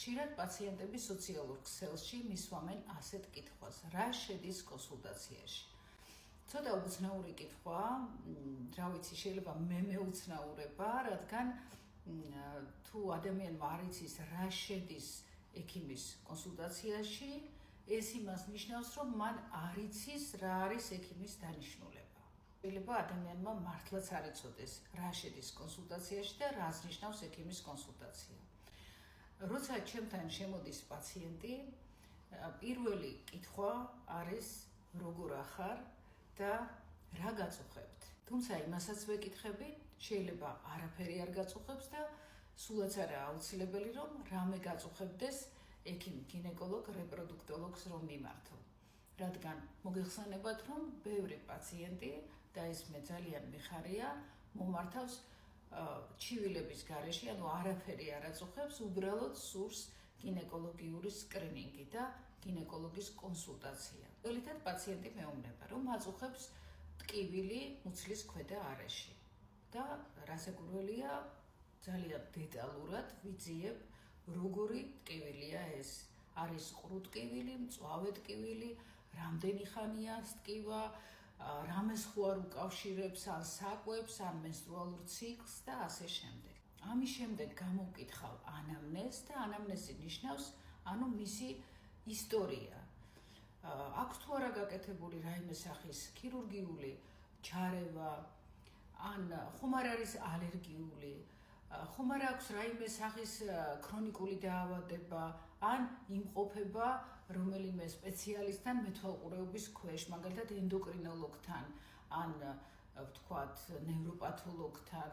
ხშირად პაციენტები სოციალურ ქსელში მისვამენ ასეთ კითხვას: რა შედის კონსულტაციაში? ცოტა უცნაური კითხვაა, რა ვიცი, შეიძლება მე მეუცნაურება, რადგან თუ ადამიანმა არ იცის რა შედის ექიმის კონსულტაციაში, ეს იმას ნიშნავს, რომ მან არ იცის რა არის ექიმის დანიშნულება. შეიძლება ადამიანმა მართლაც არ იცოდეს რა შედის კონსულტაციაში და რას ნიშნავს ექიმის კონსულტაცია. როცა ჩემთან შემოდის პაციენტი, პირველი კითხვა არის როგორ ახარ და რა გაწუხებთ. თუმცა იმასაც ვეკითხები, შეიძლება არაფერი არ გაწუხებს და სულაც არა აუცილებელი, რომ რამე გაწუხებდეს ექიმ გინეკოლოგ რეპროდუქტოლოგს რომ მიმართო. რადგან მოგეხსენებათ, რომ ბევრი პაციენტი და ეს მე ძალიან მიხარია, მომართავს ჩივილების გარეშე, ანუ არაფერი არ აწუხებს, უბრალოდ სურს გინეკოლოგიური სკრინინგი და გინეკოლოგის კონსულტაცია. ყველითად პაციენტი მეუბნება, რომ აწუხებს ტკივილი მუცლის ქვედა არეში და რასაკვირველია, ძალიან დეტალურად ვიძიებ, როგორი ტკივილია ეს. არის ყრუ ტკივილი, მწვავე ტკივილი, რამდენი ხანია ტკივა, რამეს ხო არ უკავშირებს, ან საკვებს, ან მენსტრუალურ ციკლს და ასე შემდეგ. ამის შემდეგ გამოვკითხავ ანამნეზს და ანამნეზი ნიშნავს, ანუ მისი ისტორია. აქვს თუ არა გაკეთებული რაიმე სახის ქირურგიული ჩარევა, ან ხომ არ არის ალერგიული, ხომ არ აქვს რაიმე სახის ქრონიკული დაავადება, ან იმყოფება რომელიმე სპეციალისტთან მეთვალყურეობის ქვეშ, მაგალითად ენდოკრინოლოგთან, ან ვთქვათ ნევროპათოლოგთან,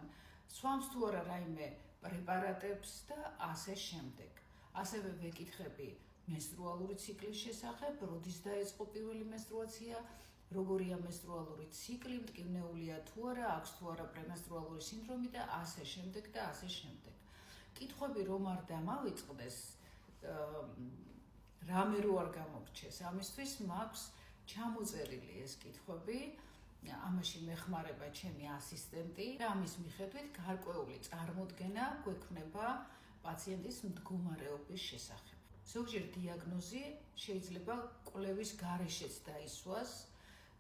სვამს თუ არა რაიმე პრეპარატებს და ასე შემდეგ. ასევე ვეკითხები მენსტრუალური ციკლის შესახებ, როდის დაიწყო პირველი მენსტრუაცია, როგორია მენსტრუალური ციკლი, მტკივნეულია თუ არა, აქვს თუ არა პრემენსტრუალური სინდრომი და ასე შემდეგ და ასე შემდეგ. კითხვები რომ არ დამავიწყდეს, რამე რო არ გამოგრჩეს, ამისთვის მაქვს ჩამოწერილი ეს კითხვები, ამაში მეხმარება ჩემი ასისტენტი და ამის მიხედვით გარკვეული წარმოდგენა გვექნება პაციენტის მდგომარეობის შესახებ. ზოგჯერ დიაგნოზი შეიძლება კვლევის გარეშეც დაისვას,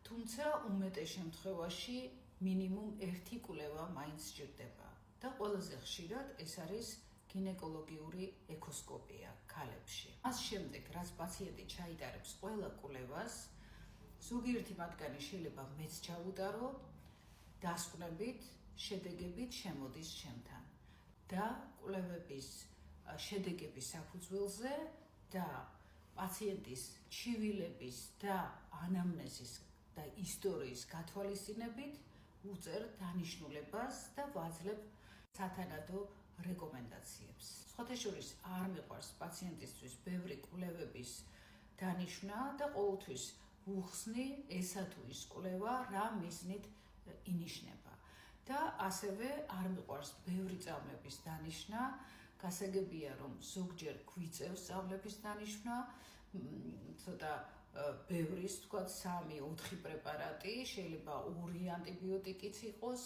თუმცა უმეტეს შემთხვევაში მინიმუმ ერთი კვლევა მაინც სჭირდება და ყველაზე ხშირად ეს არის გინეკოლოგიური ექოსკოპია ქალებში. მას შემდეგ, რაც პაციენტი ჩაიტარებს ყველა კვლევას, ზოგიერთი მათგანი შეიძლება მეც ჩავუტარო, დასკვნებით, შედეგებით შემოდის ჩემთან და კვლევების შედეგების საფუძველზე და პაციენტის ჩივილების და ანამნეზის და ისტორიის გათვალისწინებით უწერ დანიშნულებას და ვაძლევ სათანადო რეკომენდაციებს. სხვათა შორის არ მიყვარს პაციენტისთვის ბევრი კვლევების დანიშვნა და ყოველთვის ვუხსნი ესა თუ ის კვლევა რა მიზნით ინიშნება. და ასევე არ მიყვარს ბევრი სწავლების დანიშვნა, გასაგებია რომ ზოგჯერ გვიწევს სწავლების დანიშვნა, ცოტა ბევრის, თქვათ 3-4 პრეპარატი, შეიძლება 2 ანტიბიოტიკიც იყოს,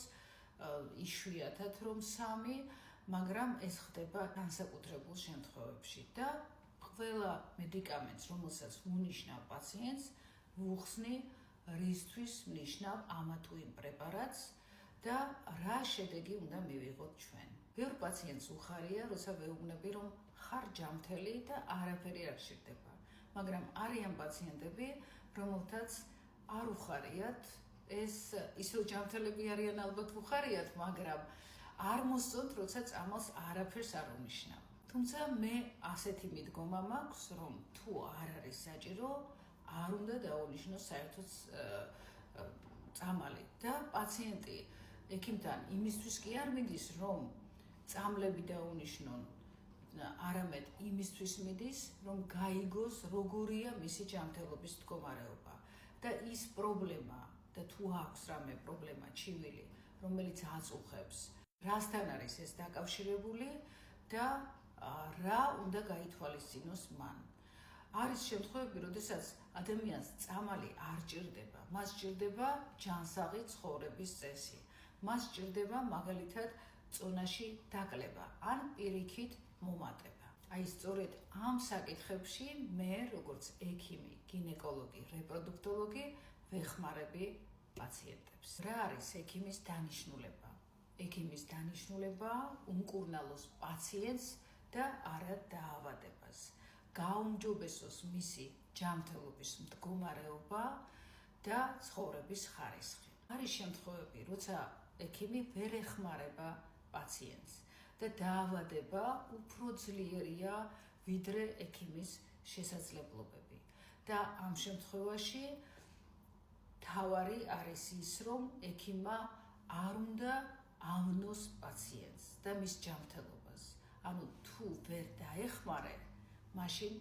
იშვიათად რომ 3, მაგრამ ეს ხდება განსაკუთრებულ შემთხვევებში და ყველა მედიკამენტს, რომელსაც უნიშნავ პაციენტს, ვუხსნი რისთვის ნიშნავ ამა თუ იმ პრეპარატს და რა შედეგი უნდა მივიღოთ ჩვენ. ბევრ პაციენტს უხარია, როცა ვეუბნები, რომ ხარ ჯანმრთელი და არაფერი არ გჭირდება. მაგრამ არიან პაციენტები, რომელთაც არ უხარიათ, ის რომ ჯანმრთელები არიან ალბათ უხარიათ, მაგრამ არ მოსწონთ, როცა წამალს არაფერს არ უნიშნავ. თუმცა მე ასეთი მიდგომა მაქვს, რომ თუ არ არის საჭირო, არ უნდა დაუნიშნოს საერთოდ წამალი და პაციენტი ექიმთან იმისთვის კი არ მიდის, რომ წამლები დაუნიშნონ, არამედ იმისთვის მიდის, რომ გაიგოს როგორია მისი ჯანმრთელობის მდგომარეობა და ის პრობლემა და თუ აქვს რამე პრობლემა ჩივილი, რომელიც აწუხებს, რასთან არის ეს დაკავშირებული და რა უნდა გაითვალისწინოს მან. არის შემთხვევები, როდესაც ადამიანს წამალი არ ჭირდება, მას ჭირდება ჯანსაღი ცხოვრების წესი. მას ჭირდება მაგალითად წონაში დაკლება ან პირიქით მომატება. აი სწორედ ამ საკითხებში მე როგორც ექიმი, გინეკოლოგი, რეპროდუქტოლოგი ვეხმარები პაციენტებს. რა არის ექიმის დანიშნულება? ექიმის დანიშნულება უმკურნალოს პაციენტს და არა დაავადებას. გაუმჯობესოს მისი ჯანმრთელობის მდგომარეობა და ცხოვრების ხარისხი. არის შემთხვევები, როცა ექიმი ვერ ეხმარება პაციენტს და დაავადება უფრო ძლიერია ვიდრე ექიმის შესაძლებლობები. და ამ შემთხვევაში თავარი არის ის, რომ ექიმმა არ უნდა ავნოს პაციენტს და მის ჯანმრთელობას. ანუ თუ ვერ დაეხმარე, მაშინ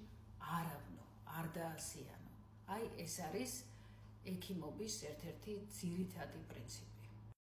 არ ავნო, არ დაასიანო. აი ეს არის ექიმობის ერთ-ერთი ძირითადი პრინციპი.